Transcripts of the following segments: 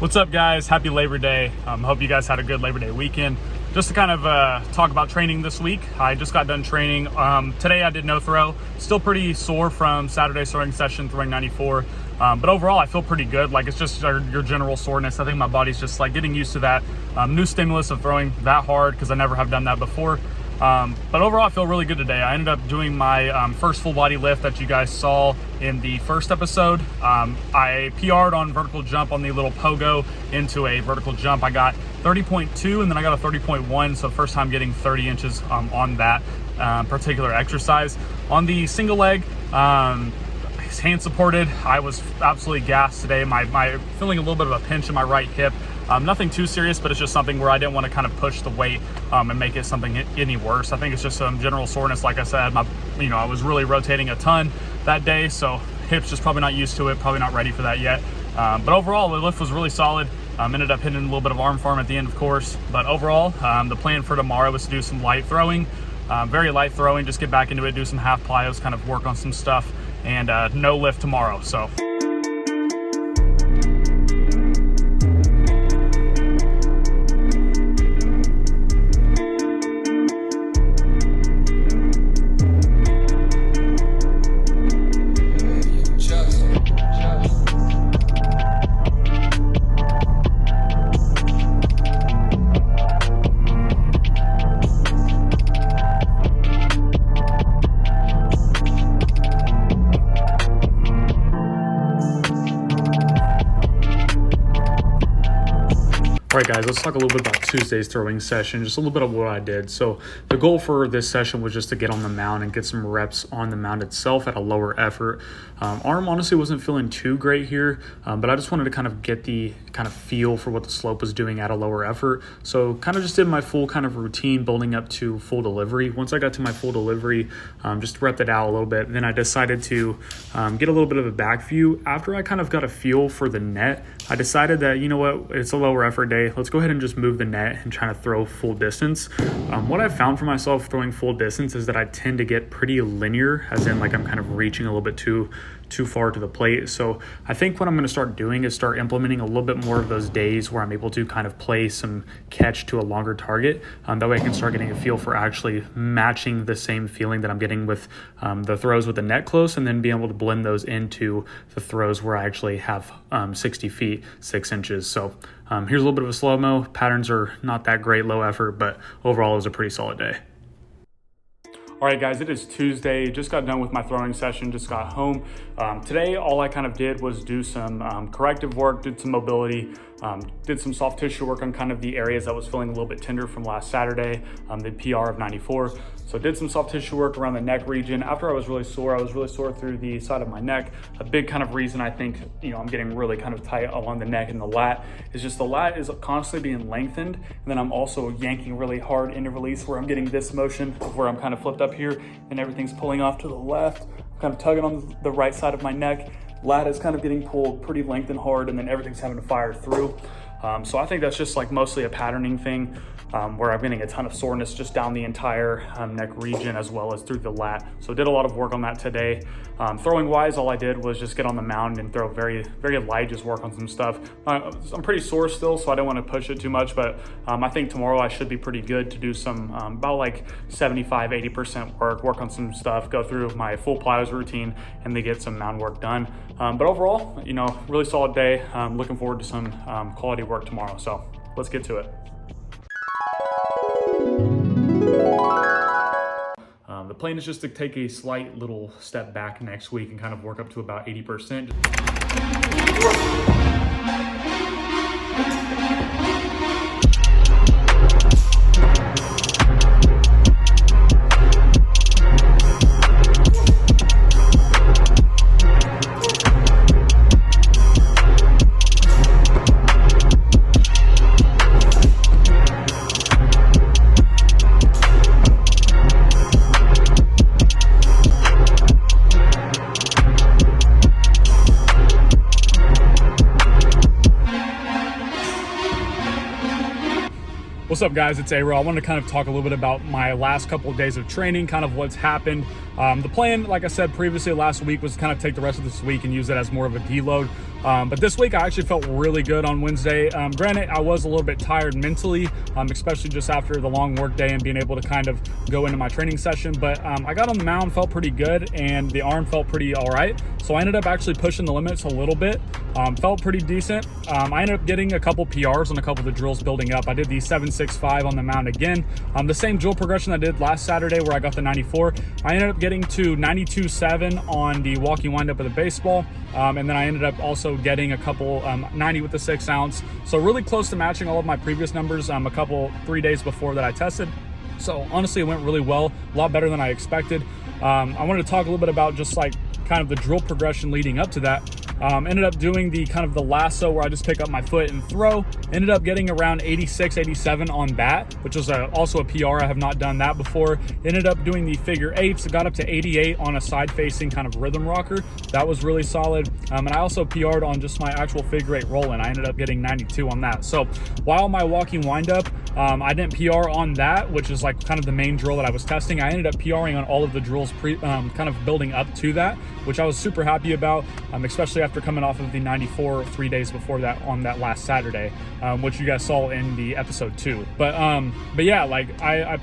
What's up, guys? Happy Labor Day. Hope you guys had a good Labor Day weekend. Just to kind of talk about training this week, I just got done training. Today I did no throw. Still pretty sore from Saturday's throwing session, throwing 94. But overall, I feel pretty good. Like, it's just your general soreness. I think my body's just like getting used to that new stimulus of throwing that hard because I never have done that before. But overall, I feel really good today. I ended up doing my first full body lift that you guys saw in the first episode. I PR'd on vertical jump on the little pogo into a vertical jump. I got 30.2 and then I got a 30.1. So first time getting 30 inches on that particular exercise. On the single leg, hand supported, I was absolutely gassed today. My feeling a little bit of a pinch in my right hip. Nothing too serious, but it's just something where I didn't want to kind of push the weight and make it something any worse. I think it's just some general soreness. Like I said, I was really rotating a ton that day, so hips just probably not used to it, probably not ready for that yet. But overall, the lift was really solid. Ended up hitting a little bit of arm farm at the end, of course. But overall, the plan for tomorrow was to do some light throwing, very light throwing, just get back into it, do some half plyos, kind of work on some stuff, and no lift tomorrow. So. All right, guys, let's talk a little bit about Tuesday's throwing session, just a little bit of what I did. So the goal for this session was just to get on the mound and get some reps on the mound itself at a lower effort. Arm honestly wasn't feeling too great here, but I just wanted to kind of get the kind of feel for what the slope was doing at a lower effort. So kind of just did my full kind of routine building up to full delivery. Once I got to my full delivery, just repped it out a little bit. Then I decided to get a little bit of a back view. After I kind of got a feel for the net, I decided that, you know what, it's a lower effort day. Let's go ahead and just move the net and try to throw full distance. What I've found for myself throwing full distance is that I tend to get pretty linear, as in like I'm kind of reaching a little bit too far to the plate. So I think what I'm going to start doing is start implementing a little bit more of those days where I'm able to kind of play some catch to a longer target. That way I can start getting a feel for actually matching the same feeling that I'm getting with the throws with the net close, and then being able to blend those into the throws where I actually have 60 feet, 6 inches. So here's a little bit of a slow-mo. Patterns are not that great, low effort, but overall it was a pretty solid day. All right, guys, it is Tuesday. Just got done with my throwing session, just got home. Today, all I kind of did was do some corrective work, did some mobility, did some soft tissue work on kind of the areas that was feeling a little bit tender from last Saturday, the PR of 94. So did some soft tissue work around the neck region. After I was really sore through the side of my neck. A big kind of reason I think, I'm getting really kind of tight along the neck and the lat is just the lat is constantly being lengthened. And then I'm also yanking really hard into release where I'm getting this motion where I'm kind of flipped up here and everything's pulling off to the left. I'm kind of tugging on the right side of my neck. Lat is kind of getting pulled pretty lengthened hard, and then everything's having to fire through. So I think that's just like mostly a patterning thing where I'm getting a ton of soreness just down the entire neck region as well as through the lat. So did a lot of work on that today. Throwing wise, all I did was just get on the mound and throw very, very light, just work on some stuff. I'm pretty sore still, so I don't want to push it too much, but I think tomorrow I should be pretty good to do some about like 75-80% work on some stuff, go through my full plyos routine, and then get some mound work done. But overall, really solid day. Looking forward to some quality work tomorrow. So let's get to it. The plan is just to take a slight little step back next week and kind of work up to about 80%. What's up, guys? It's Arrow. I want to kind of talk a little bit about my last couple of days of training, kind of what's happened. The plan, like I said previously last week, was to kind of take the rest of this week and use it as more of a deload. But this week I actually felt really good on Wednesday. Granted, I was a little bit tired mentally, especially just after the long work day and being able to kind of go into my training session. But I got on the mound, felt pretty good, and the arm felt pretty all right. So I ended up actually pushing the limits a little bit. Felt pretty decent. I ended up getting a couple PRs on a couple of the drills building up. I did the 7.65 on the mound again. The same drill progression I did last Saturday where I got the 94. I ended up getting to 92.7 on the walking windup of the baseball. And then I ended up also getting a couple 90 with the 6 ounce. So really close to matching all of my previous numbers 3 days before that I tested. So honestly, it went really well, a lot better than I expected. I wanted to talk a little bit about just like kind of the drill progression leading up to that. Ended up doing the kind of the lasso where I just pick up my foot and throw. Ended up getting around 86, 87 on that, which was also a PR. I have not done that before. Ended up doing the figure eights. Got up to 88 on a side facing kind of rhythm rocker. That was really solid. And I also PR'd on just my actual figure eight roll, and I ended up getting 92 on that. So while my walking windup, I didn't PR on that, which is like kind of the main drill that I was testing. I ended up PRing on all of the drills kind of building up to that, which I was super happy about, especially after coming off of the 94 3 days before that on that last Saturday, which you guys saw in the episode 2. But yeah, like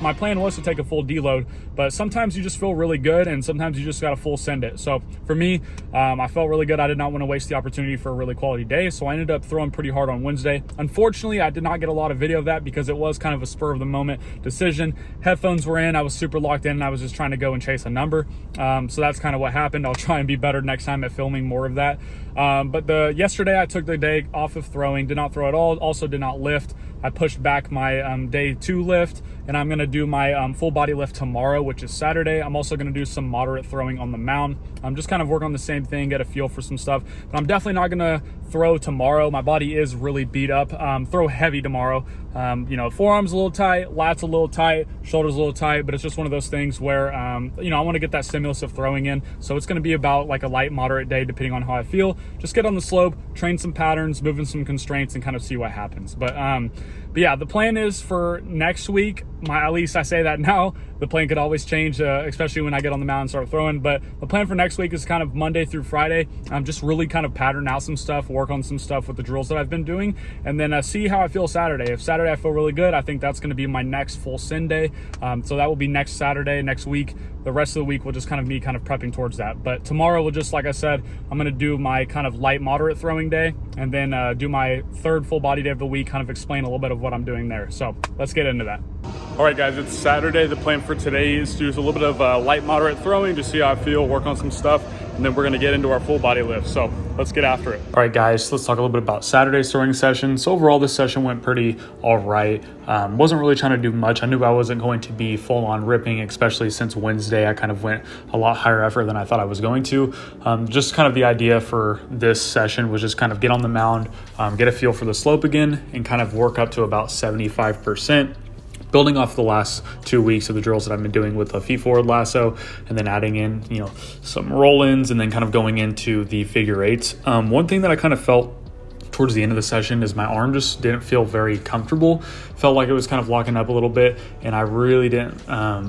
my plan was to take a full deload, but sometimes you just feel really good and sometimes you just got to full send it. So for me, I felt really good. I did not want to waste the opportunity for a really quality day, so I ended up throwing pretty hard on Wednesday. Unfortunately, I did not get a lot of video of that because it was kind of a spur of the moment decision. Headphones were in, I was super locked in, and I was just trying to go and chase a number. So that's kind of what happened. I'll try and be better next time at filming more of that. But yesterday I took the day off of throwing, did not throw at all, also did not lift. I pushed back my day 2 lift, and I'm going to do my full body lift tomorrow, which is Saturday. I'm also going to do some moderate throwing on the mound. I'm just kind of work on the same thing, get a feel for some stuff, but I'm definitely not going to throw tomorrow. My body is really beat up. Throw heavy tomorrow. Forearms a little tight, lats a little tight, shoulders a little tight, but it's just one of those things where, I want to get that stimulus of throwing in. So it's going to be about like a light, moderate day, depending on how I feel. Just get on the slope, train some patterns, move in some constraints, and kind of see what happens. But yeah, the plan is for next week. At least I say that now. The plan could always change, especially when I get on the mound and start throwing. But the plan for next week is kind of Monday through Friday. Just really kind of pattern out some stuff, work on some stuff with the drills that I've been doing, and then see how I feel Saturday. If Saturday I feel really good, I think that's going to be my next full send day. So that will be next Saturday, next week. The rest of the week will just kind of me kind of prepping towards that. But tomorrow will just, like I said, I'm going to do my kind of light, moderate throwing day, and then do my third full body day of the week, kind of explain a little bit of what I'm doing there. So let's get into that. All right, guys, it's Saturday. The plan for today is to do a little bit of light, moderate throwing to see how I feel, work on some stuff, and then we're going to get into our full body lift. So let's get after it. All right, guys, let's talk a little bit about Saturday's throwing session. So overall, this session went pretty all right. Wasn't really trying to do much. I knew I wasn't going to be full on ripping, especially since Wednesday I kind of went a lot higher effort than I thought I was going to. Just kind of the idea for this session was just kind of get on the mound, get a feel for the slope again, and kind of work up to about 75%. Building off the last 2 weeks of the drills that I've been doing with a feet forward lasso, and then adding in, some roll-ins, and then kind of going into the figure eights. One thing that I kind of felt towards the end of the session is my arm just didn't feel very comfortable. Felt like it was kind of locking up a little bit, and I really didn't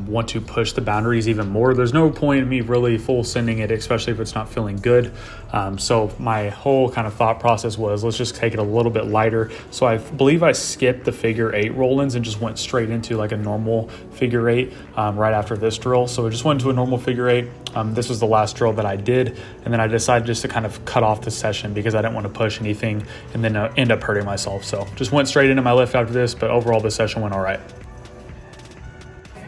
want to push the boundaries even more. There's no point in me really full sending it, especially if it's not feeling good. So my whole kind of thought process was, let's just take it a little bit lighter. So I believe I skipped the figure eight roll-ins and just went straight into like a normal figure eight right after this drill. So I just went into a normal figure eight. This was the last drill that I did, and then I decided just to kind of cut off the session because I didn't want to push anything and then end up hurting myself. So just went straight into my lift after this, but overall the session went all right.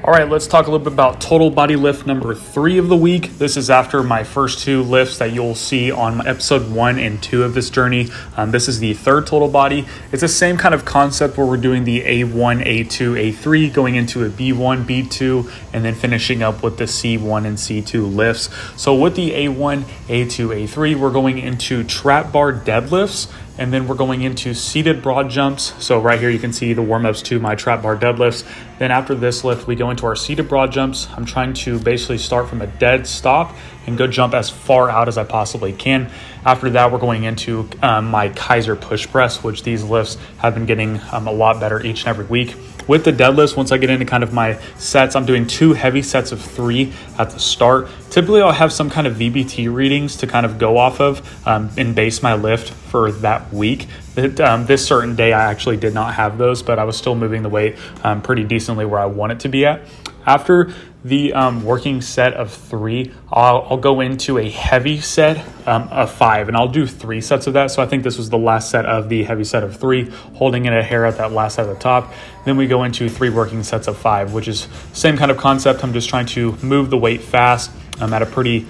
All right, let's talk a little bit about total body lift number 3 of the week. This is after my first 2 lifts that you'll see on episode 1 and 2 of this journey. This is the third total body. It's the same kind of concept where we're doing the A1, A2, A3, going into a B1, B2, and then finishing up with the C1 and C2 lifts. So with the A1, A2, A3, we're going into trap bar deadlifts, and then we're going into seated broad jumps. So right here you can see the warm-ups to my trap bar deadlifts. Then after this lift, we go into our seated broad jumps. I'm trying to basically start from a dead stop and go jump as far out as I possibly can. After that, we're going into my Kaiser push press, which these lifts have been getting a lot better each and every week. With the deadlifts, once I get into kind of my sets, I'm doing 2 heavy sets of 3 at the start. Typically, I'll have some kind of VBT readings to kind of go off of and base my lift for that week. This certain day, I actually did not have those, but I was still moving the weight pretty decently where I want it to be at. After the working set of 3, I'll go into a heavy set of 5, and I'll do 3 sets of that. So I think this was the last set of the heavy set of 3, holding in a hair at that last set at the top. Then we go into 3 working sets of 5, which is same kind of concept. I'm just trying to move the weight fast. I'm at a pretty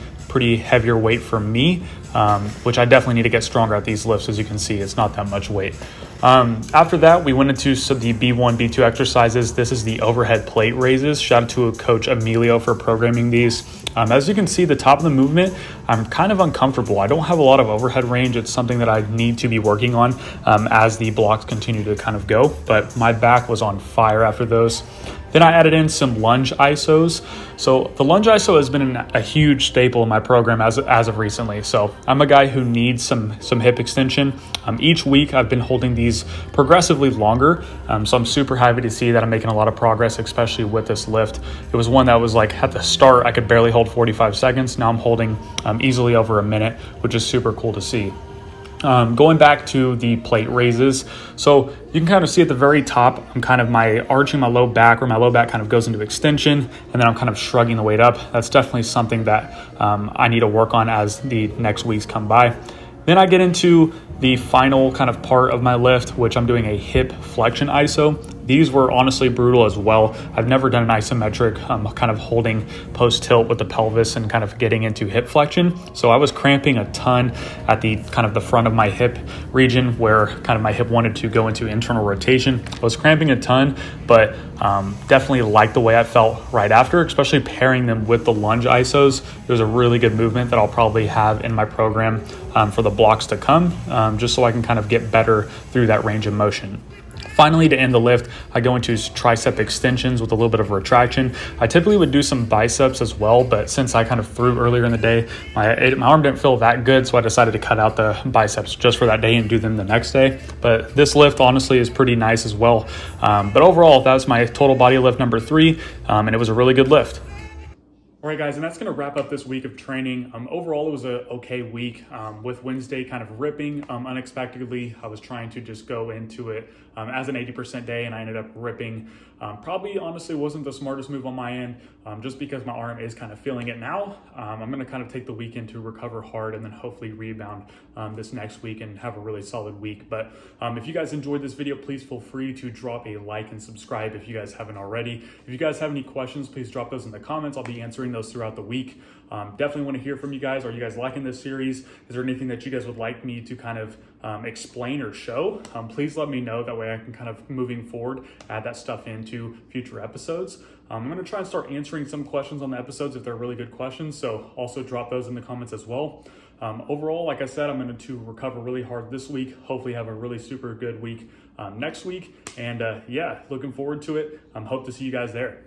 heavier weight for me, which I definitely need to get stronger at these lifts. As you can see, it's not that much weight. After that, we went into the B1, B2 exercises. This is the overhead plate raises. Shout out to Coach Emilio for programming these. As you can see, the top of the movement, I'm kind of uncomfortable. I don't have a lot of overhead range. It's something that I need to be working on as the blocks continue to kind of go, but my back was on fire after those. Then I added in some lunge ISOs. So the lunge ISO has been a huge staple in my program as of recently. So I'm a guy who needs some hip extension. Each week I've been holding these progressively longer. So I'm super happy to see that I'm making a lot of progress, especially with this lift. It was one that was like at the start, I could barely hold 45 seconds. Now I'm holding easily over a minute, which is super cool to see. Going back to the plate raises, so you can kind of see at the very top, I'm kind of arching my low back, where my low back kind of goes into extension, and then I'm kind of shrugging the weight up. That's definitely something that I need to work on as the next weeks come by. Then I get into the final kind of part of my lift, which I'm doing a hip flexion ISO. These were honestly brutal as well. I've never done an isometric kind of holding post tilt with the pelvis and kind of getting into hip flexion. So I was cramping a ton at the kind of the front of my hip region where kind of my hip wanted to go into internal rotation. I was cramping a ton, but definitely liked the way I felt right after, especially pairing them with the lunge ISOs. It was a really good movement that I'll probably have in my program for the blocks to come, just so I can kind of get better through that range of motion. Finally, to end the lift, I go into tricep extensions with a little bit of retraction. I typically would do some biceps as well, but since I kind of threw earlier in the day, my arm didn't feel that good, so I decided to cut out the biceps just for that day and do them the next day. But this lift honestly is pretty nice as well. But overall, that was my total body lift number 3, and it was a really good lift. All right, guys, and that's going to wrap up this week of training. Overall, it was a okay week with Wednesday kind of ripping unexpectedly. I was trying to just go into it as an 80% day, and I ended up ripping. Probably, honestly, wasn't the smartest move on my end, just because my arm is kind of feeling it now. I'm going to kind of take the weekend to recover hard and then hopefully rebound this next week and have a really solid week. But if you guys enjoyed this video, please feel free to drop a like and subscribe if you guys haven't already. If you guys have any questions, please drop those in the comments. I'll be answering those throughout the week. Definitely want to hear from you guys. Are you guys liking this series? Is there anything that you guys would like me to kind of explain or show? Please let me know. That way I can kind of, moving forward, add that stuff into future episodes. I'm going to try and start answering some questions on the episodes if they're really good questions. So also drop those in the comments as well. Overall, like I said, I'm going to recover really hard this week. Hopefully have a really super good week next week. And yeah, looking forward to it. Hope to see you guys there.